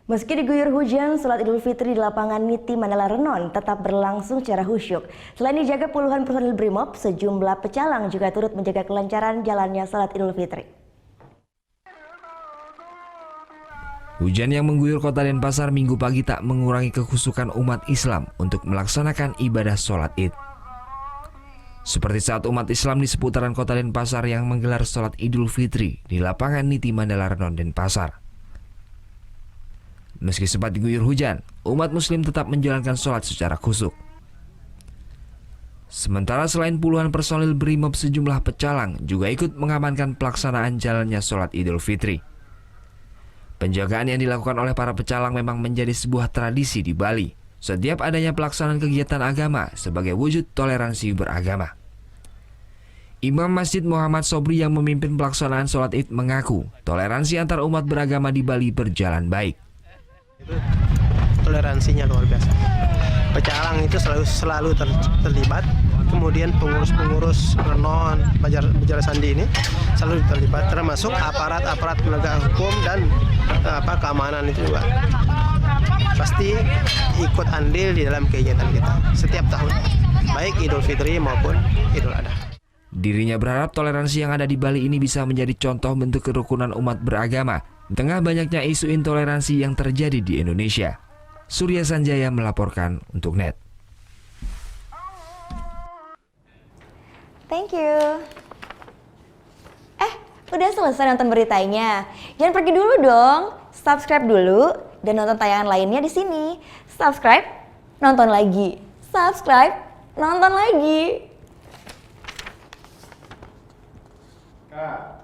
Meski diguyur hujan, sholat Idul Fitri di lapangan Niti Mandala Renon tetap berlangsung secara khusyuk. Selain dijaga puluhan personil Brimob, sejumlah pecalang juga turut menjaga kelancaran jalannya sholat Idul Fitri. Hujan yang mengguyur kota Denpasar Minggu pagi tak mengurangi kekhusyukan umat Islam untuk melaksanakan ibadah sholat Id. Seperti saat umat Islam di seputaran kota Denpasar yang menggelar sholat Idul Fitri di lapangan Niti Mandala Renon, Denpasar. Meski sempat diguyur hujan, umat muslim tetap menjalankan sholat secara khusyuk. Sementara selain puluhan personil Brimob, sejumlah pecalang juga ikut mengamankan pelaksanaan jalannya sholat Idul Fitri. Penjagaan yang dilakukan oleh para pecalang memang menjadi sebuah tradisi di Bali setiap adanya pelaksanaan kegiatan agama sebagai wujud toleransi beragama. Imam Masjid Muhammad Sobri yang memimpin pelaksanaan sholat Id mengaku toleransi antar umat beragama di Bali berjalan baik. Toleransinya luar biasa. Pecalang itu selalu terlibat. Kemudian pengurus-pengurus Renon, Banjar Sandi ini selalu terlibat, termasuk aparat-aparat penegak hukum dan keamanan itu juga pasti ikut andil di dalam kegiatan kita setiap tahun, baik Idul Fitri maupun Idul Adha. Dirinya berharap toleransi yang ada di Bali ini bisa menjadi contoh bentuk kerukunan umat beragama di tengah banyaknya isu intoleransi yang terjadi di Indonesia. Surya Sanjaya melaporkan untuk NET. Thank you. Udah selesai nonton beritanya? Jangan pergi dulu dong. Subscribe dulu dan nonton tayangan lainnya di sini. Subscribe, nonton lagi. Subscribe, nonton lagi. Kak.